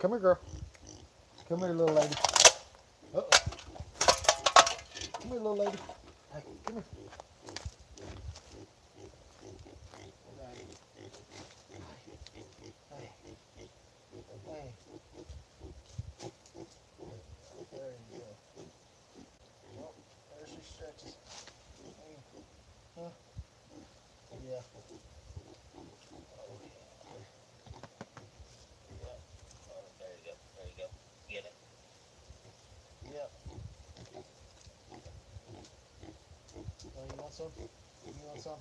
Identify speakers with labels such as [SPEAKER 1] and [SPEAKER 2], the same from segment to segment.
[SPEAKER 1] Come here, girl. Come here, little lady. Uh-oh. Come here, little lady. Hey, come here. Hey. Hey. There you go. Well, there she stretches. Hey. Huh? Yeah. Okay. Yeah. Oh, there you go. There you go. Get it. Yep. Oh, you want some? You want some?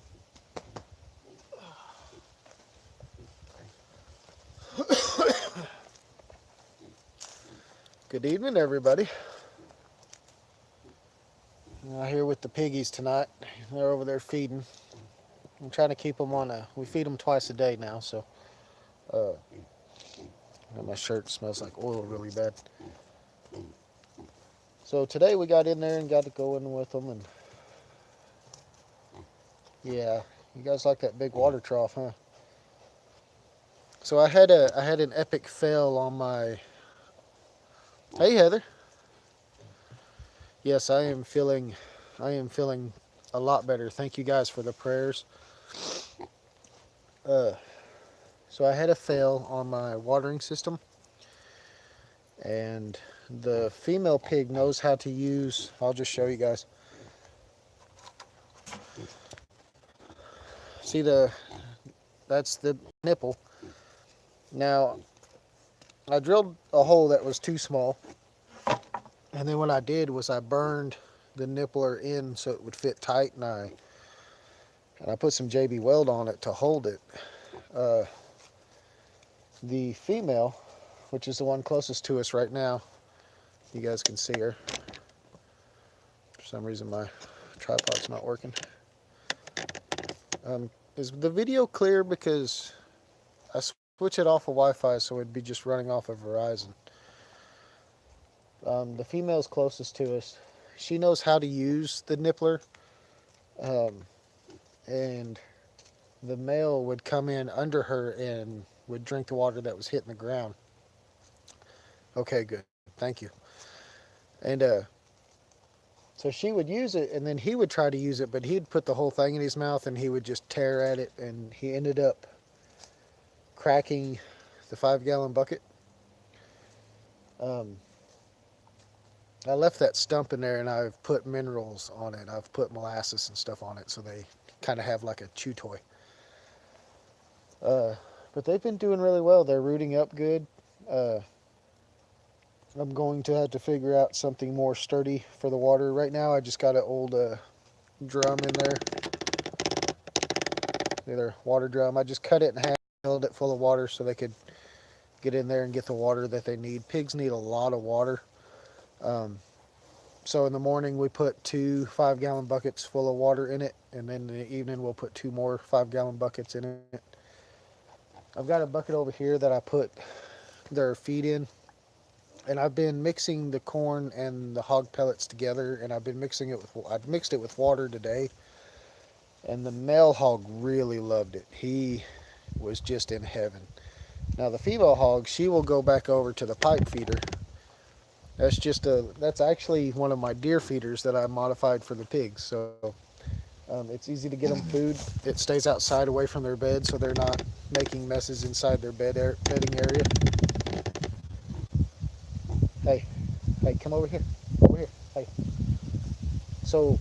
[SPEAKER 1] Good evening, everybody. I'm here with the piggies tonight. They're over there feeding. I'm trying to keep them on we feed them twice a day now, so my shirt smells like oil really bad. So today we got in there and got to go in with them, and yeah, you guys like that big water trough, huh? So I had an epic fail on my. Hey, Heather. Yes, I am feeling a lot better. Thank you guys for the prayers. So I had a fail on my watering system, and the female pig knows how to use. I'll just show you guys. See that's the nipple. Now I drilled a hole that was too small, and then what I did was I burned the nippler in so it would fit tight, and I put some JB Weld on it to hold it. The female, which is the one closest to us right now, you guys can see her. For some reason my tripod's not working. Is the video clear? Because I switch it off of Wi-Fi, so it'd be just running off of Verizon. The female's closest to us. She knows how to use the nippler, and the male would come in under her and would drink the water that was hitting the ground. Okay, good. Thank you. And so she would use it, and then he would try to use it, but he'd put the whole thing in his mouth, and he would just tear at it, and he ended up cracking the 5-gallon bucket. I left that stump in there, and I've put minerals on it. I've put molasses and stuff on it, so they kind of have like a chew toy. But they've been doing really well. They're rooting up good. I'm going to have to figure out something more sturdy for the water. Right now I just got an old drum in there. Their water drum. I just cut it in half, filled it full of water so they could get in there and get the water that they need. Pigs need a lot of water. So in the morning we put 2 5-gallon buckets full of water in it, and then in the evening we'll put 2 more 5-gallon buckets in it. I've got a bucket over here that I put their feed in, and I've been mixing the corn and the hog pellets together, and I've mixed it with water today, and the male hog really loved it. He was just in heaven. Now the female hog, she will go back over to the pipe feeder. That's actually one of my deer feeders that I modified for the pigs. So it's easy to get them food. It stays outside away from their bed, so they're not making messes inside their bedding area. Hey, come over here. Over here. Hey. So,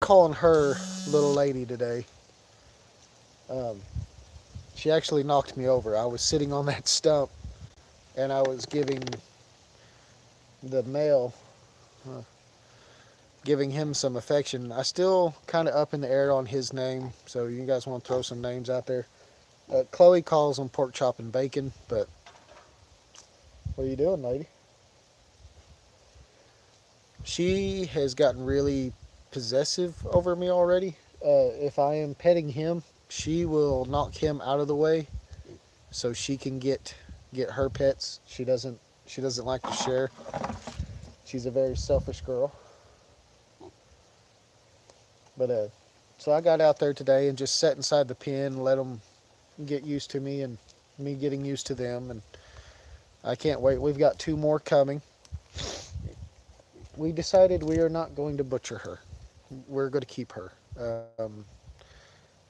[SPEAKER 1] calling her little lady today. She actually knocked me over. I was sitting on that stump, and I was giving the male, giving him some affection. I still kind of up in the air on his name, so you guys want to throw some names out there. Chloe calls him pork chop and bacon, but what are you doing, lady? She has gotten really possessive over me already. If I am petting him, she will knock him out of the way so she can get her pets. She doesn't like to share. She's a very selfish girl. But so I got out there today and just sat inside the pen and let them get used to me and me getting used to them. And I can't wait. We've got 2 more coming. We decided we are not going to butcher her. We're going to keep her.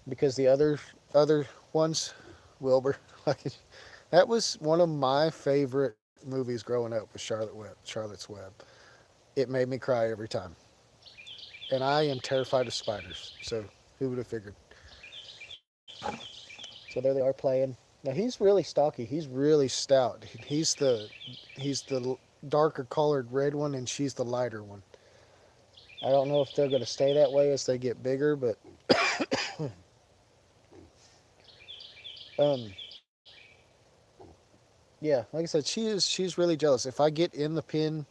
[SPEAKER 1] Because the other ones, Wilbur, like that was one of my favorite movies growing up with Charlotte's Web. It made me cry every time. And I am terrified of spiders. So who would have figured? So there they are playing. Now he's really stocky. He's really stout. He's the darker colored red one, and she's the lighter one. I don't know if they're going to stay that way as they get bigger, but um, yeah, like I said, she's really jealous. If I get in the pen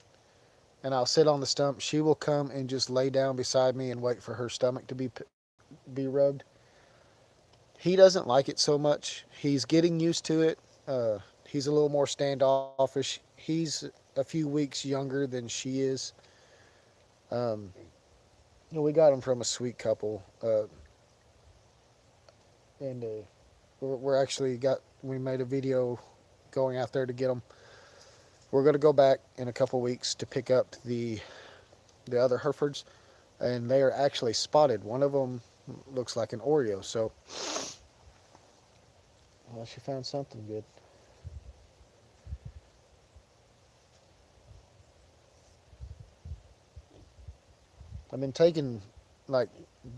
[SPEAKER 1] and I'll sit on the stump, she will come and just lay down beside me and wait for her stomach to be rubbed. He doesn't like it so much. He's getting used to it. He's a little more standoffish. He's a few weeks younger than she is. Um, we got him from a sweet couple, and we're actually got. We made a video going out there to get them. We're going to go back in a couple weeks to pick up the other Herefords, and they are actually spotted. One of them looks like an Oreo. So, well, she found something good. I've been taking like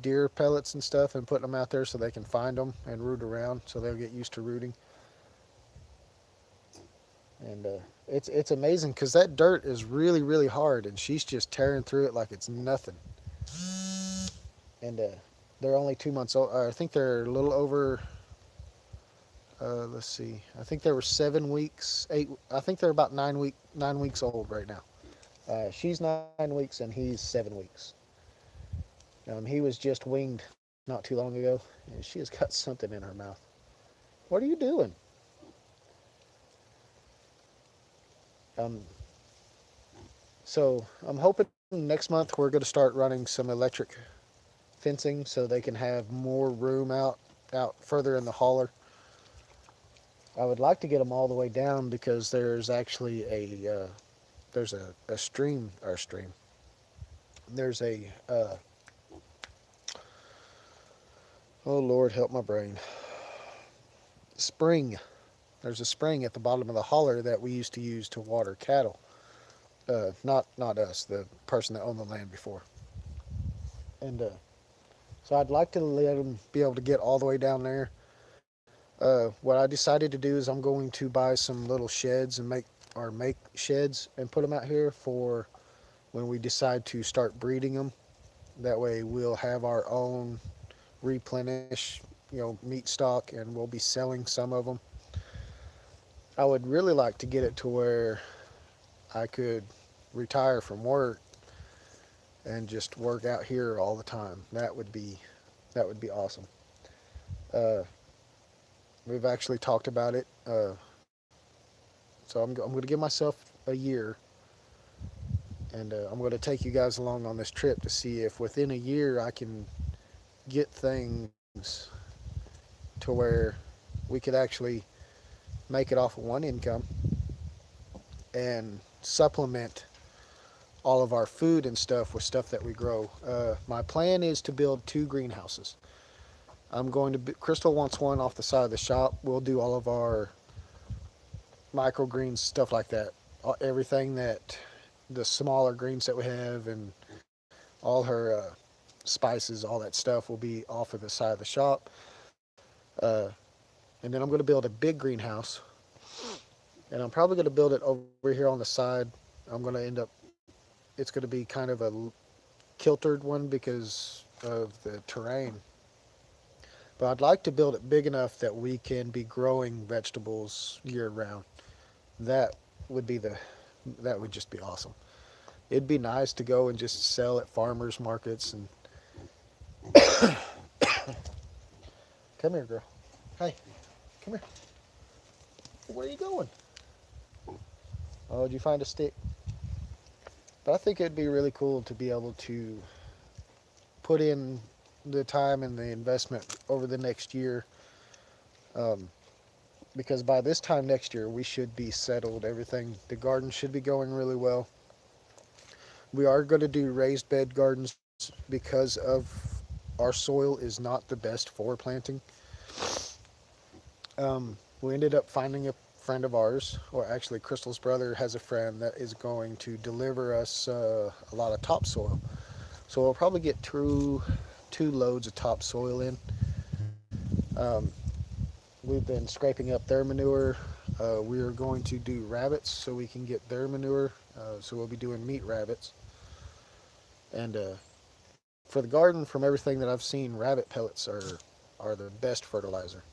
[SPEAKER 1] deer pellets and stuff and putting them out there so they can find them and root around, so they'll get used to rooting. And it's amazing because that dirt is really hard, and she's just tearing through it like it's nothing. And they're only 2 months old. I think they're a little over. Let's see. I think they were 7 weeks, 8. I think they're about 9 weeks old right now. She's 9 weeks and he's 7 weeks. He was just winged not too long ago, and she has got something in her mouth. What are you doing? Um, so I'm hoping next month we're going to start running some electric fencing so they can have more room out further in the holler. I would like to get them all the way down because there's actually there's a stream. There's a oh Lord help my brain. Spring. There's a spring at the bottom of the holler that we used to use to water cattle. Not us, the person that owned the land before. And so I'd like to let them be able to get all the way down there. What I decided to do is I'm going to buy some little sheds and make sheds and put them out here for when we decide to start breeding them. That way we'll have our own replenish, meat stock, and we'll be selling some of them. I would really like to get it to where I could retire from work and just work out here all the time. That would be awesome. Uh, we've actually talked about it. So I'm going to give myself a year, and I'm going to take you guys along on this trip to see if within a year I can get things to where we could actually make it off of one income and supplement all of our food and stuff with stuff that we grow. My plan is to build 2 greenhouses. Crystal wants one off the side of the shop. We'll do all of our microgreens, stuff like that. Everything that the smaller greens that we have and all her spices, all that stuff will be off of the side of the shop. And then I'm going to build a big greenhouse, and I'm probably going to build it over here on the side. I'm going to end up, it's going to be kind of a kiltered one because of the terrain. But I'd like to build it big enough that we can be growing vegetables year round. That would be that would just be awesome. It'd be nice to go and just sell at farmers markets and come here, girl. Hey, come here. Where are you going? Oh, did you find a stick? But I think it'd be really cool to be able to put in the time and the investment over the next year. because by this time next year we should be settled. Everything, the garden should be going really well. We are going to do raised bed gardens because of our soil is not the best for planting. We ended up finding a friend of ours, or actually Crystal's brother has a friend that is going to deliver us a lot of topsoil. So we'll probably get two loads of topsoil in. Um, we've been scraping up their manure. We are going to do rabbits so we can get their manure. So we'll be doing meat rabbits. And for the garden, from everything that I've seen, rabbit pellets are the best fertilizer.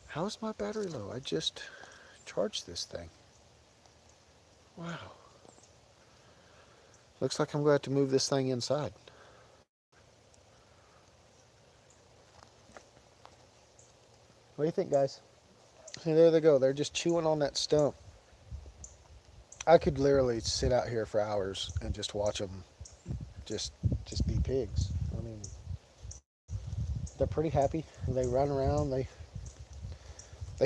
[SPEAKER 1] How is my battery low? I just charged this thing. Wow. Looks like I'm going to have to move this thing inside. What do you think, guys? See, there they go. They're just chewing on that stump. I could literally sit out here for hours and just watch them just be pigs. I mean, they're pretty happy. They run around. They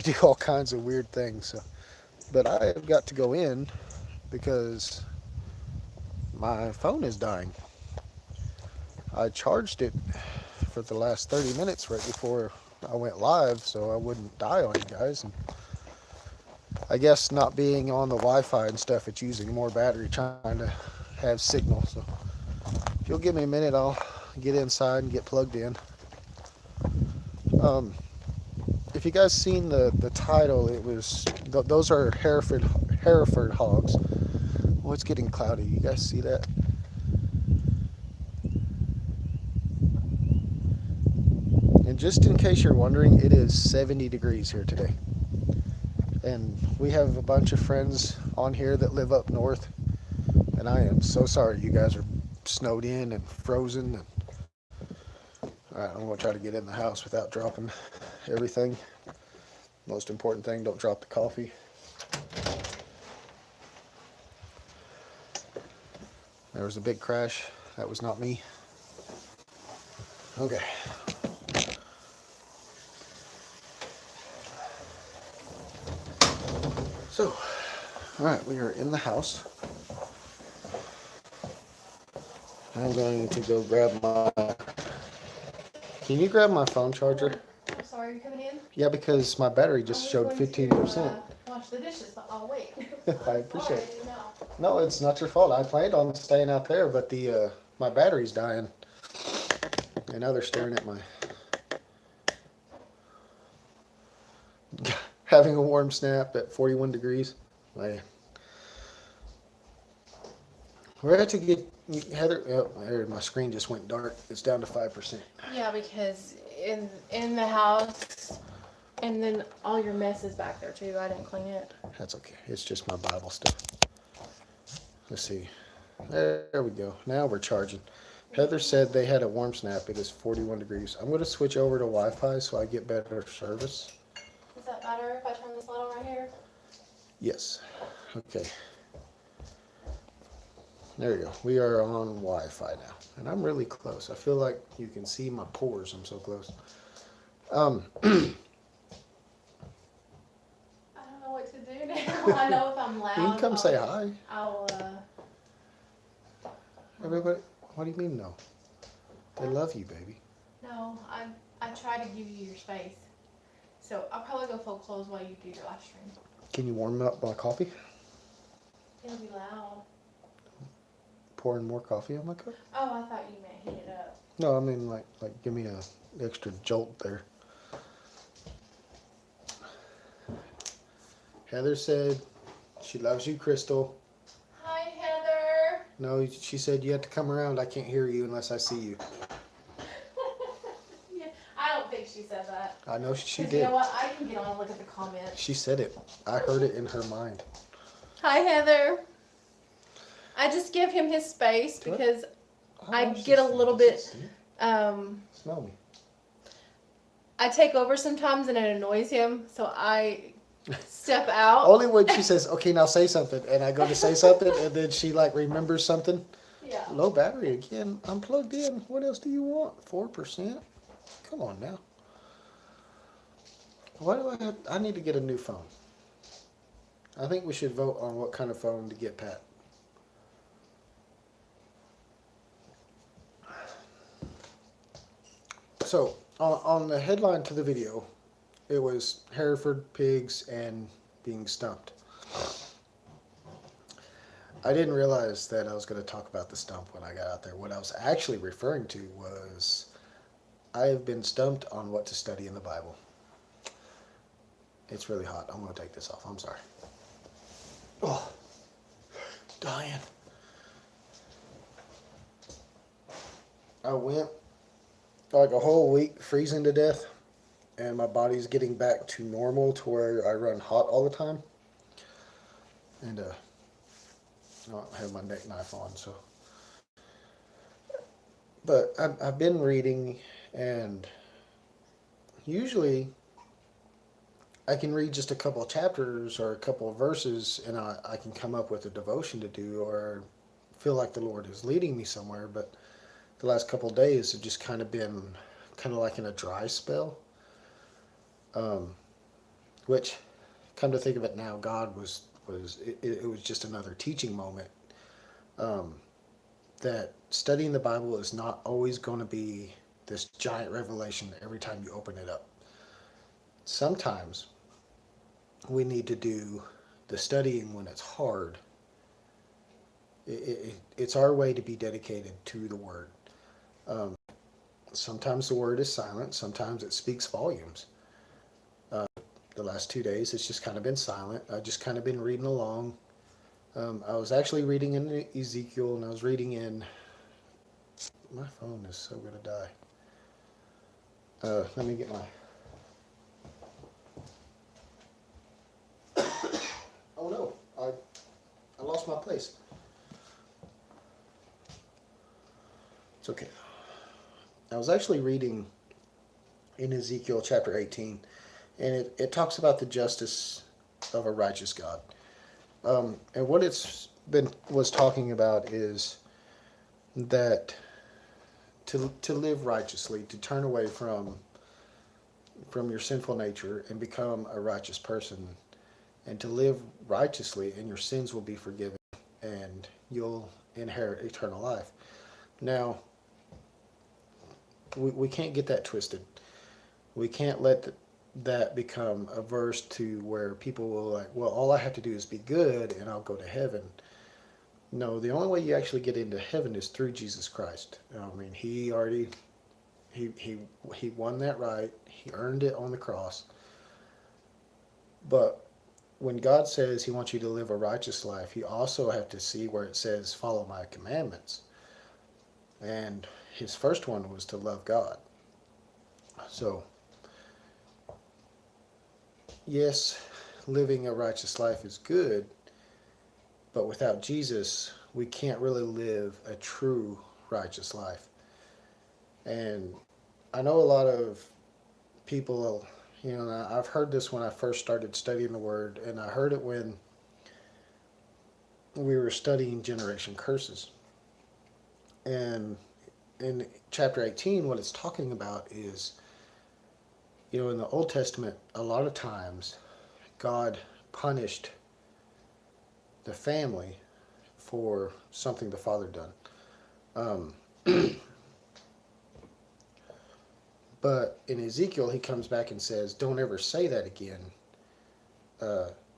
[SPEAKER 1] do all kinds of weird things. So. But I have got to go in because my phone is dying. I charged it for the last 30 minutes right before I went live so I wouldn't die on you guys. And I guess not being on the Wi-Fi and stuff, it's using more battery trying to have signal. So if you'll give me a minute, I'll get inside and get plugged in. If you guys seen the title, it was those are Hereford hogs. Oh, it's getting cloudy. You guys see that? And just in case you're wondering, it is 70 degrees here today. And we have a bunch of friends on here that live up north. And I am so sorry you guys are snowed in and frozen. Alright, I'm going to try to get in the house without dropping everything. Most important thing, don't drop the coffee. There was a big crash. That was not me. Okay. So, alright, we are in the house. I'm going to go grab my... Can you grab my phone charger?
[SPEAKER 2] I'm sorry, you're coming in?
[SPEAKER 1] Yeah, because my battery just showed 15%.
[SPEAKER 2] Wash the dishes, but I'll wait.
[SPEAKER 1] I appreciate it. No, it's not your fault. I planned on staying out there, but the my battery's dying. And now they're staring at my... Having a warm snap at 41 degrees. We're going to get... Heather... Oh, my screen just went dark. It's down to 5%.
[SPEAKER 2] Yeah, because in the house, and then all your mess is back there too. I didn't clean it.
[SPEAKER 1] That's okay. It's just my Bible stuff. Let's see. There we go. Now we're charging. Heather said they had a warm snap. It is 41 degrees. I'm going to switch over to Wi-Fi so I get better service.
[SPEAKER 2] Does that matter if I turn this light on right here?
[SPEAKER 1] Yes. Okay. There we go. We are on Wi-Fi now. And I'm really close. I feel like you can see my pores. I'm so close.
[SPEAKER 2] I don't know what to do now. I know if I'm loud.
[SPEAKER 1] You can come say hi.
[SPEAKER 2] I'll,
[SPEAKER 1] Everybody, what do you mean no? They love you, baby.
[SPEAKER 2] No, I try to give you your space. So I'll probably go fold clothes while you do your live stream.
[SPEAKER 1] Can you warm up my coffee?
[SPEAKER 2] It'll be loud.
[SPEAKER 1] Pouring more coffee on my cup?
[SPEAKER 2] Oh, I thought you meant heat it up.
[SPEAKER 1] No, I mean like give me a extra jolt there. Heather said she loves you, Crystal.
[SPEAKER 2] Hi, Heather.
[SPEAKER 1] No, she said you have to come around. I can't hear you unless I see you.
[SPEAKER 2] Yeah, I don't think she said that.
[SPEAKER 1] I know she did.
[SPEAKER 2] You know what? I can get on and look at the comments.
[SPEAKER 1] She said it. I heard it in her mind.
[SPEAKER 2] Hi, Heather. I just give him his space because I get a little bit,
[SPEAKER 1] Smell me.
[SPEAKER 2] I take over sometimes and it annoys him, so I step out.
[SPEAKER 1] Only when she says, okay, now say something, and I go to say something, and then she like remembers something.
[SPEAKER 2] Yeah.
[SPEAKER 1] Low battery again. I'm plugged in. What else do you want? 4%? Come on now. Why do I need to get a new phone. I think we should vote on what kind of phone to get Pat. So, on the headline to the video, it was Hereford, pigs, and being stumped. I didn't realize that I was going to talk about the stump when I got out there. What I was actually referring to was I have been stumped on what to study in the Bible. It's really hot. I'm going to take this off. I'm sorry. Oh, dying. I went like a whole week freezing to death, and my body's getting back to normal to where I run hot all the time. And I don't have my neck knife on, so. But I've been reading, and usually I can read just a couple of chapters or a couple of verses, and I can come up with a devotion to do or feel like the Lord is leading me somewhere. But the last couple of days have just kind of been kind of like in a dry spell. Which, come to think of it now, God was just another teaching moment. That studying the Bible is not always going to be this giant revelation every time you open it up. Sometimes we need to do the studying when it's hard. It's our way to be dedicated to the Word. Sometimes the Word is silent. Sometimes it speaks volumes. The last 2 days, it's just kind of been silent. I've just kind of been reading along. I was actually reading in Ezekiel, and I was reading in... My phone is so going to die. Let me get my... Oh no, I lost my place. It's okay. I was actually reading in Ezekiel chapter 18, and it talks about the justice of a righteous God. And what was talking about is that to live righteously, to turn away from your sinful nature and become a righteous person, and to live righteously, and your sins will be forgiven, and you'll inherit eternal life. Now, we can't get that twisted. We can't let that become a verse to where people will like, well, all I have to do is be good and I'll go to heaven. No, the only way you actually get into heaven is through Jesus Christ. I mean, he won that right. He earned it on the cross. But when God says he wants you to live a righteous life, you also have to see where it says, follow my commandments. And his first one was to love God. So, yes, living a righteous life is good, but without Jesus, we can't really live a true righteous life. And I know a lot of people, I've heard this when I first started studying the Word, and I heard it when we were studying Generation Curses. And in chapter 18, what it's talking about is, in the Old Testament, a lot of times, God punished the family for something the father done. But in Ezekiel, he comes back and says, don't ever say that again.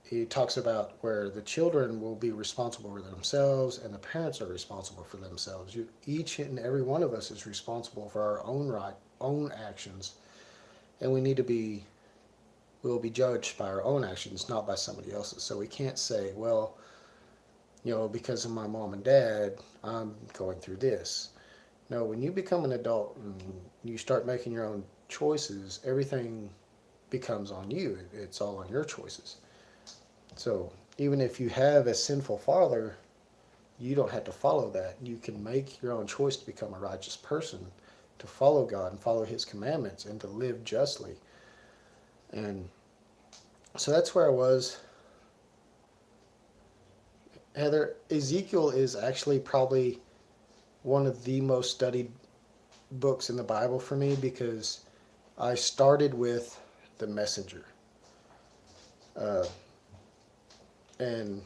[SPEAKER 1] He talks about where the children will be responsible for themselves and the parents are responsible for themselves. Each and every one of us is responsible for our own actions, and we'll be judged by our own actions, not by somebody else's. So we can't say, well, because of my mom and dad, I'm going through this. No, when you become an adult and you start making your own choices, everything becomes on you. It's all on your choices. So even if you have a sinful father, you don't have to follow that. You can make your own choice to become a righteous person, to follow God and follow his commandments and to live justly. And so that's where I was. Heather, Ezekiel is actually probably one of the most studied books in the Bible for me, because I started with the Messenger, and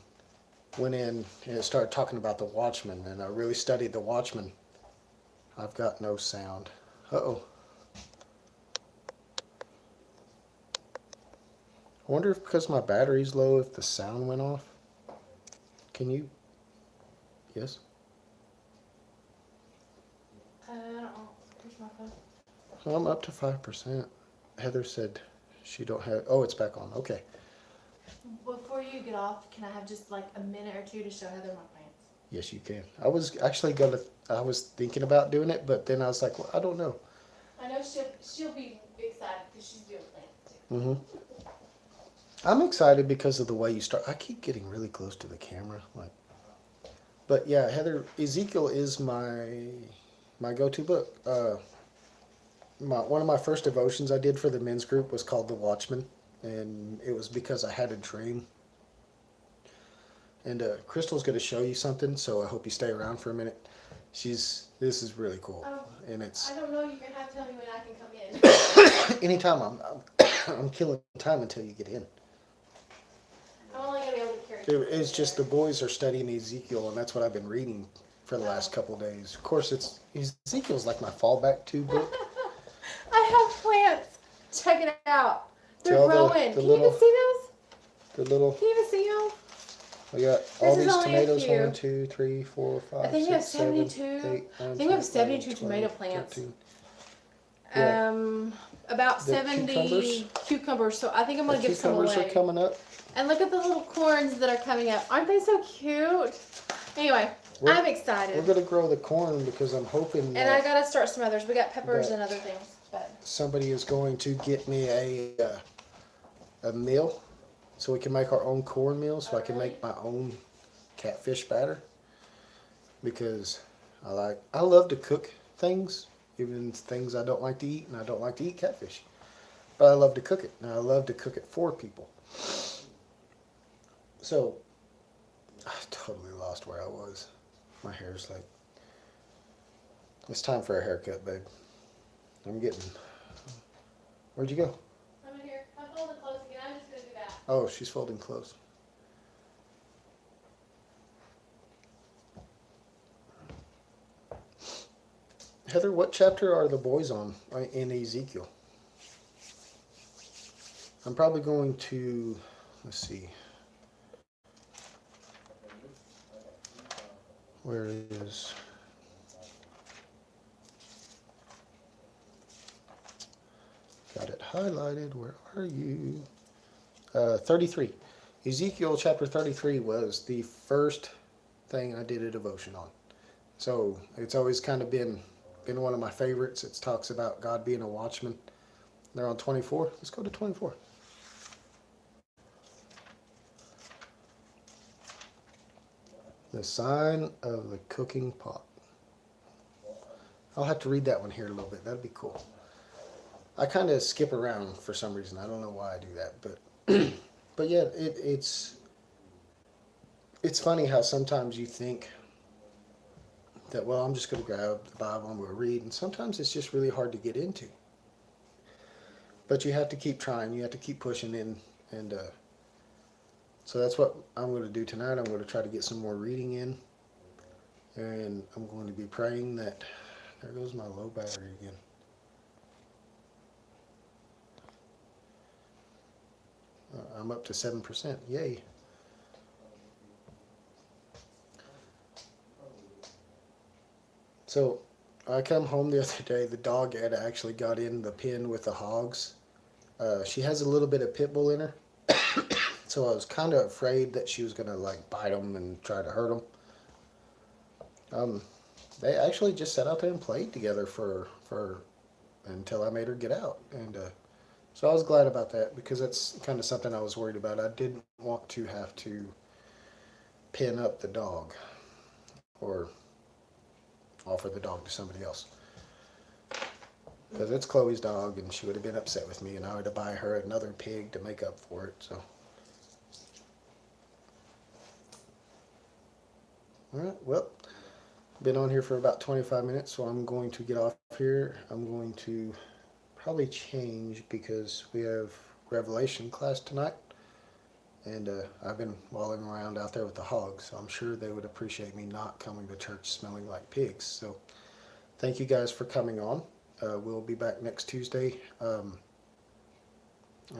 [SPEAKER 1] went in and started talking about the Watchman, and I really studied the Watchman. I've got no sound. Uh-oh. I wonder if because my battery's low, if the sound went off. Can you? Yes?
[SPEAKER 2] I don't know. Here's my phone.
[SPEAKER 1] Well, I'm up to 5%. Heather said she don't have. Oh, it's back on. Okay.
[SPEAKER 2] Before you get off, can I have just like a minute or two to show Heather my plants?
[SPEAKER 1] Yes, you can. I was actually gonna. I was thinking about doing it, but then I was like, well, I don't know.
[SPEAKER 2] I know she'll be excited because she's doing plants too.
[SPEAKER 1] Mm-hmm. I'm excited because of the way you start. I keep getting really close to the camera, like. But yeah, Heather, Ezekiel is my go-to book. One of my first devotions I did for the men's group was called The Watchman, and it was because I had a dream. And Crystal's going to show you something, so I hope you stay around for a minute. This is really cool, and it's.
[SPEAKER 2] I don't know. You're gonna have to tell me when I can come in.
[SPEAKER 1] Anytime I'm killing time until you get in.
[SPEAKER 2] I'm only gonna be able to carry.
[SPEAKER 1] It's just the boys are studying Ezekiel, and that's what I've been reading for the last couple of days. Of course, Ezekiel's like my fallback to book.
[SPEAKER 2] I have plants. Check it out. They're
[SPEAKER 1] See all
[SPEAKER 2] growing. Can you even see those?
[SPEAKER 1] The little.
[SPEAKER 2] Can you even see them?
[SPEAKER 1] We got all
[SPEAKER 2] This is
[SPEAKER 1] these
[SPEAKER 2] only a
[SPEAKER 1] tomatoes.
[SPEAKER 2] few.
[SPEAKER 1] 1, 2, 3, 4, 5,
[SPEAKER 2] I think we have
[SPEAKER 1] 6, 7,
[SPEAKER 2] 72.
[SPEAKER 1] 8, 9,
[SPEAKER 2] I think we
[SPEAKER 1] 10,
[SPEAKER 2] have 72
[SPEAKER 1] 11,
[SPEAKER 2] tomato
[SPEAKER 1] 12,
[SPEAKER 2] plants.
[SPEAKER 1] 13. Yeah.
[SPEAKER 2] About
[SPEAKER 1] The
[SPEAKER 2] 70 cucumbers. So I think I'm gonna give some
[SPEAKER 1] cucumbers
[SPEAKER 2] away.
[SPEAKER 1] are coming up.
[SPEAKER 2] And look at the little corns that are coming up. Aren't they so cute? Anyway, I'm excited.
[SPEAKER 1] We're gonna grow the corn because I'm hoping
[SPEAKER 2] And
[SPEAKER 1] that
[SPEAKER 2] I gotta start some others. We got peppers
[SPEAKER 1] that-
[SPEAKER 2] and other things. But
[SPEAKER 1] somebody is going to get me a meal so we can make our own cornmeal, so I can make my own catfish batter, because I love to cook things, even things I don't like to eat, and I don't like to eat catfish, but I love to cook it, and I love to cook it for people. So I totally lost where I was. My hair's like, it's time for a haircut, babe. Where'd you go?
[SPEAKER 2] I'm in here. I'm folding clothes again. I'm just gonna do that.
[SPEAKER 1] Oh, she's folding clothes. Heather, what chapter are the boys on in Ezekiel? I'm probably going to, let's see. Where is... Got it highlighted. Where are you? 33. Ezekiel chapter 33 was the first thing I did a devotion on. So it's always kind of been one of my favorites. It talks about God being a watchman. They're on 24. Let's go to 24. The sign of the cooking pot. I'll have to read that one here a little bit. That'd be cool. I kind of skip around for some reason. I don't know why I do that, but but yeah, it's funny how sometimes you think that, well, I'm just going to grab the Bible and we'll read, and sometimes it's just really hard to get into. But you have to keep trying. You have to keep pushing in, and so that's what I'm going to do tonight. I'm going to try to get some more reading in, and I'm going to be praying that. There goes my low battery again. I'm up to 7%. Yay. So I come home the other day. The dog had actually got in the pen with the hogs. She has a little bit of pit bull in her. So I was kind of afraid that she was going to like bite them and try to hurt them. They actually just sat out there and played together for until I made her get out. And so I was glad about that, because that's kind of something I was worried about. I didn't want to have to pin up the dog or offer the dog to somebody else, because it's Chloe's dog and she would have been upset with me, and I had to buy her another pig to make up for it. So alright, well, been on here for about 25 minutes, so I'm going to get off here. I'm going to probably change because we have Revelation class tonight. And I've been walling around out there with the hogs, so I'm sure they would appreciate me not coming to church smelling like pigs. So thank you guys for coming on. We'll be back next Tuesday. I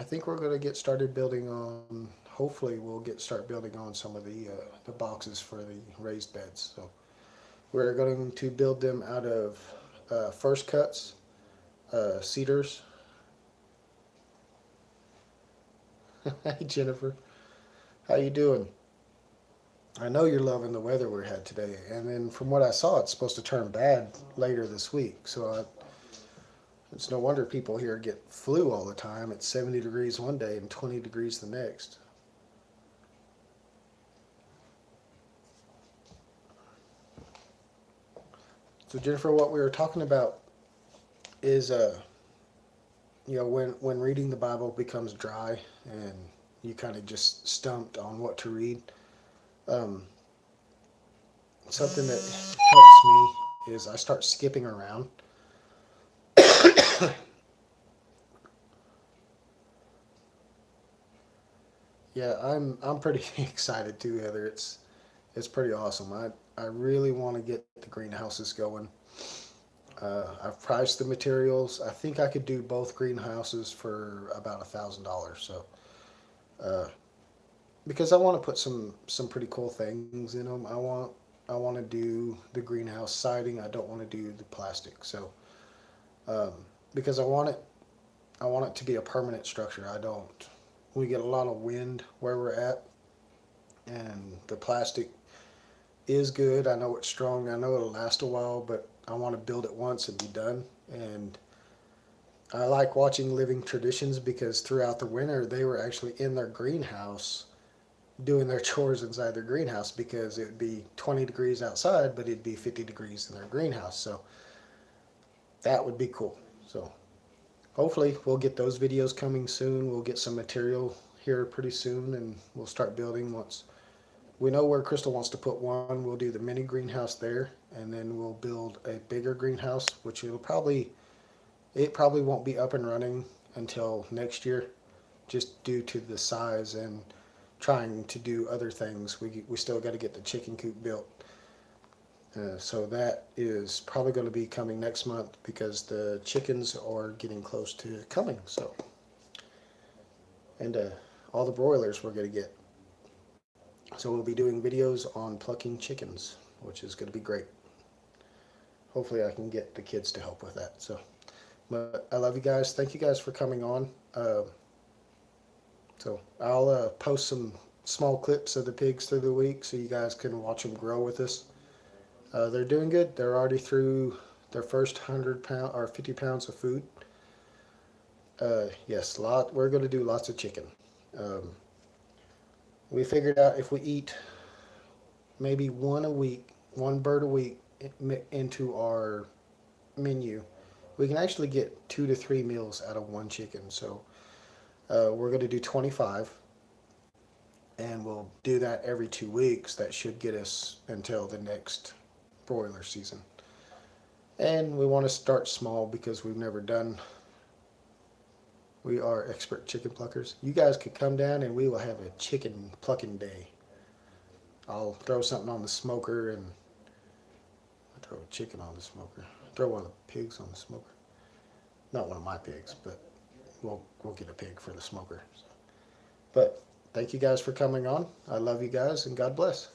[SPEAKER 1] think we're going to get started building on. Hopefully, we'll start building on some of the boxes for the raised beds. So we're going to build them out of first cuts, cedars. Hey Jennifer, how you doing? I know you're loving the weather we had today, and then from what I saw, it's supposed to turn bad later this week. So it's no wonder people here get flu all the time. It's 70 degrees one day and 20 degrees the next. So Jennifer, what we were talking about is, when reading the Bible becomes dry and you kind of just stumped on what to read. Something that helps me is I start skipping around. Yeah, I'm pretty excited too, Heather. It's pretty awesome. I really want to get the greenhouses going. I've priced the materials. I think I could do both greenhouses for about $1,000. So, because I want to put some pretty cool things in them. I want to do the greenhouse siding. I don't want to do the plastic. So, because I want it to be a permanent structure. I don't. We get a lot of wind where we're at, and the plastic is good. I know it's strong. I know it'll last a while, but I want to build it once and be done. And I like watching Living Traditions because throughout the winter they were actually in their greenhouse doing their chores inside their greenhouse because it would be 20 degrees outside, but it'd be 50 degrees in their greenhouse. So that would be cool. So hopefully we'll get those videos coming soon. We'll get some material here pretty soon, and we'll start building once we know where Crystal wants to put one. We'll do the mini greenhouse there, and then we'll build a bigger greenhouse, which it probably won't be up and running until next year, just due to the size and trying to do other things. We still got to get the chicken coop built. So that is probably going to be coming next month because the chickens are getting close to coming. So, and all the broilers we're going to get. So we'll be doing videos on plucking chickens, which is going to be great. Hopefully I can get the kids to help with that. So, but I love you guys. Thank you guys for coming on. So I'll post some small clips of the pigs through the week so you guys can watch them grow with us. They're doing good. They're already through their first 100 pound or 50 pounds of food. Yes, we're going to do lots of chicken. We figured out if we eat maybe one bird a week into our menu, we can actually get 2 to 3 meals out of one chicken. So we're going to do 25, and we'll do that every 2 weeks. That should get us until the next broiler season. And we want to start small because we've never done. We are expert chicken pluckers. You guys could come down and we will have a chicken plucking day. I'll throw something on the smoker and throw a chicken on the smoker. Throw one of the pigs on the smoker. Not one of my pigs, but we'll get a pig for the smoker. But thank you guys for coming on. I love you guys, and God bless.